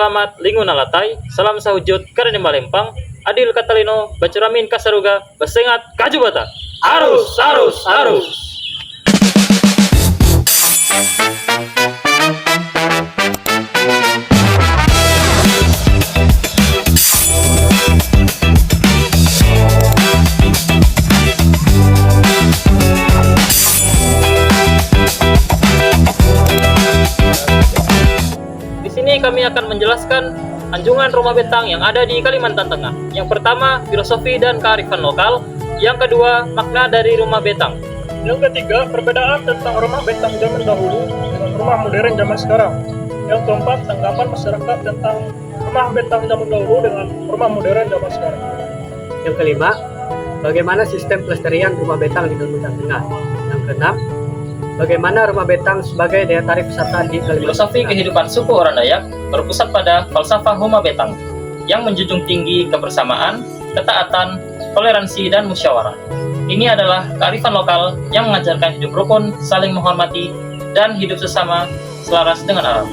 Salamat Lingun Alatai, Salam Sahujud Karena Malempang, Adil Katalino, Bacuramin Kasaruga, Basengat Kajubata. Arus, arus, arus. Di sini kami akan menjelaskan anjungan rumah betang yang ada di Kalimantan Tengah. Yang pertama, filosofi dan kearifan lokal. Yang kedua, makna dari rumah betang. Yang ketiga, perbedaan tentang rumah betang zaman dahulu dengan rumah modern zaman sekarang. Yang keempat, tanggapan masyarakat tentang rumah betang zaman dahulu dengan rumah modern zaman sekarang. Yang kelima, bagaimana sistem pelestarian rumah betang di Kalimantan Tengah. Yang keenam, bagaimana rumah betang sebagai daya tarik wisata di Kalimantan Filosofi Tengah. kehidupan suku orang Dayak berpusat pada falsafah rumah betang yang menjunjung tinggi kebersamaan, ketaatan, toleransi, dan musyawarah. Ini adalah kearifan lokal yang mengajarkan hidup rukun, saling menghormati, dan hidup sesama selaras dengan alam.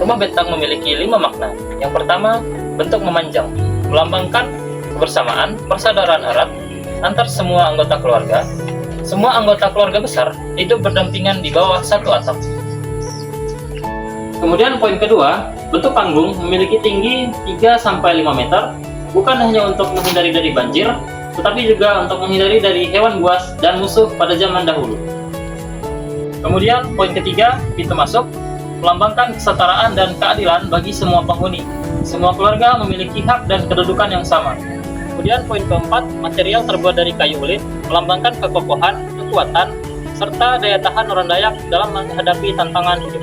Rumah betang memiliki 5 makna. Yang pertama, bentuk memanjang, melambangkan kebersamaan, persaudaraan erat antar semua anggota keluarga. Semua anggota keluarga besar hidup berdampingan di bawah satu atap. Kemudian poin kedua, bentuk panggung memiliki tinggi 3-5 meter, bukan hanya untuk menghindari dari banjir, tetapi juga untuk menghindari dari hewan buas dan musuh pada zaman dahulu. Kemudian poin ketiga, pintu masuk, melambangkan kesetaraan dan keadilan bagi semua penghuni. Semua keluarga memiliki hak dan kedudukan yang sama. Kemudian poin keempat, material terbuat dari kayu ulin, melambangkan kekokohan, kekuatan, serta daya tahan orang Dayak dalam menghadapi tantangan hidup.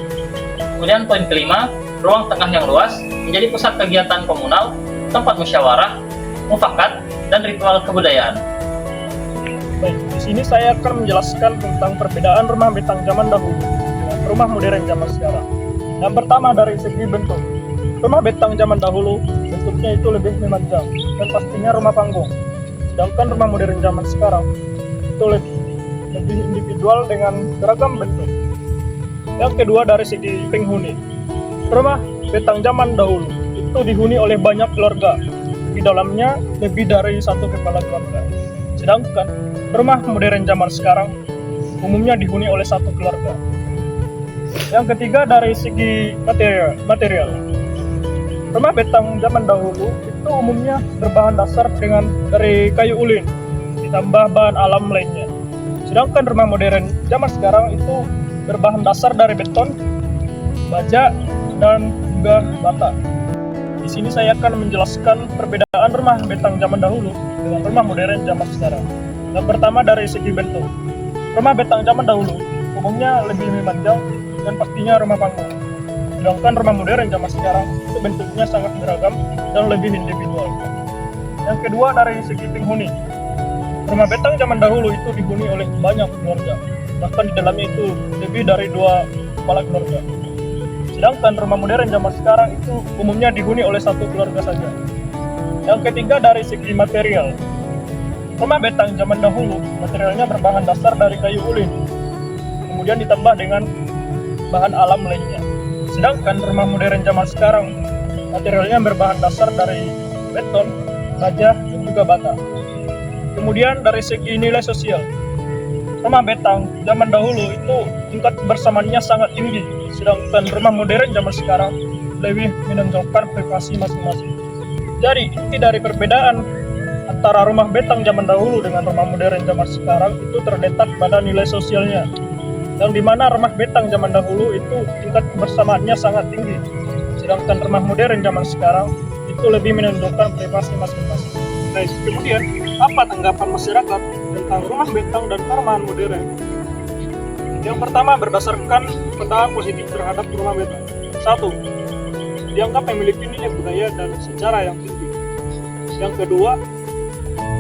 Kemudian poin kelima, ruang tengah yang luas menjadi pusat kegiatan komunal, tempat musyawarah, mufakat, dan ritual kebudayaan. Baik, di sini saya akan menjelaskan tentang perbedaan rumah betang zaman dahulu dengan rumah modern zaman sekarang. Yang pertama dari segi bentuk. Rumah betang zaman dahulu bentuknya itu lebih memanjang dan pastinya rumah panggung. Sedangkan rumah modern zaman sekarang itu lebih individual dengan beragam bentuk. Yang kedua dari segi penghuni. Rumah betang zaman dahulu itu dihuni oleh banyak keluarga. Di dalamnya lebih dari satu kepala keluarga. Sedangkan rumah modern zaman sekarang umumnya dihuni oleh satu keluarga. Yang ketiga dari segi material. Rumah betang zaman dahulu itu umumnya berbahan dasar dari kayu ulin ditambah bahan alam lainnya. Sedangkan rumah modern zaman sekarang itu berbahan dasar dari beton, baja, dan juga bata. Di sini saya akan menjelaskan perbedaan rumah betang zaman dahulu dengan rumah modern zaman sekarang. Yang pertama dari segi bentuk. Rumah betang zaman dahulu umumnya lebih memanjang dan pastinya rumah panggung. Sedangkan rumah modern zaman sekarang itu bentuknya sangat beragam dan lebih individual. Yang kedua dari segi penghuni. Rumah betang zaman dahulu itu dihuni oleh banyak keluarga. Bahkan di dalamnya itu lebih dari 2 kepala keluarga. Sedangkan rumah modern zaman sekarang itu umumnya dihuni oleh satu keluarga saja. Yang ketiga dari segi material. Rumah betang zaman dahulu materialnya berbahan dasar dari kayu ulin, kemudian ditambah dengan bahan alam lainnya. Sedangkan rumah modern zaman sekarang materialnya berbahan dasar dari beton, baja, dan juga bata. Kemudian dari segi nilai sosial. Rumah betang zaman dahulu itu tingkat kebersamaannya sangat tinggi, sedangkan rumah modern zaman sekarang lebih menonjolkan privasi masing-masing. Jadi, inti dari perbedaan antara rumah betang zaman dahulu dengan rumah modern zaman sekarang itu terletak pada nilai sosialnya. Yang dimana rumah betang zaman dahulu itu tingkat kebersamaannya sangat tinggi, sedangkan rumah modern zaman sekarang itu lebih menonjolkan privasi masing-masing. Baik, kemudian apa tanggapan masyarakat tentang rumah betang dan perumahan modern? Yang pertama berdasarkan pendapat positif terhadap rumah betang. 1. Dianggap memiliki nilai budaya dan sejarah yang tinggi. Yang kedua,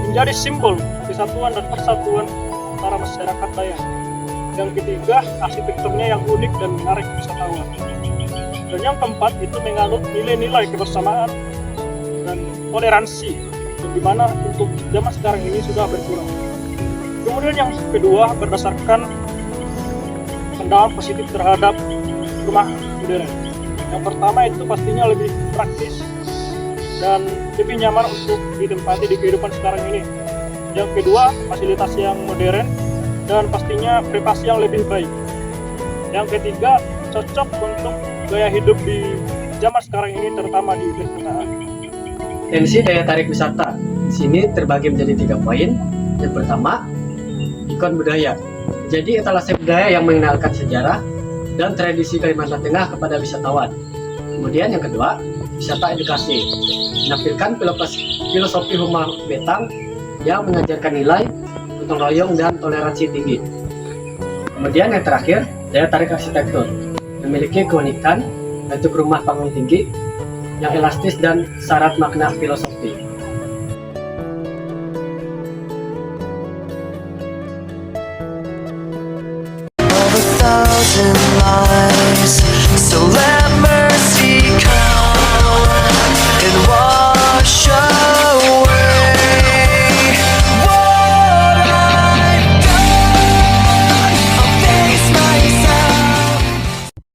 menjadi simbol kesatuan dan persatuan antara masyarakat Dayak. Yang ketiga, arsitekturnya yang unik dan menarik wisatawan. Dan yang keempat, itu menganut nilai-nilai kebersamaan dan toleransi, di mana untuk zaman sekarang ini sudah berkurang. Kemudian yang kedua, berdasarkan pendapat positif terhadap rumah modern. Yang pertama itu pastinya lebih praktis dan lebih nyaman untuk ditempati di kehidupan sekarang ini. Yang kedua, fasilitas yang modern dan pastinya privasi yang lebih baik. Yang ketiga, cocok untuk gaya hidup di zaman sekarang ini, terutama di perkotaan. Tensi daya tarik wisata di sini terbagi menjadi 3 poin. Yang pertama, ikon budaya. Jadi etalase budaya yang mengenalkan sejarah dan tradisi Kalimantan Tengah kepada wisatawan. Kemudian yang kedua, wisata edukasi. Menampilkan filosofi Rumah Betang yang mengajarkan nilai gotong royong dan toleransi tinggi. Kemudian yang terakhir, daya tarik arsitektur. Memiliki keunikan bentuk rumah panggung tinggi yang elastis dan syarat makna filosofi. Thousand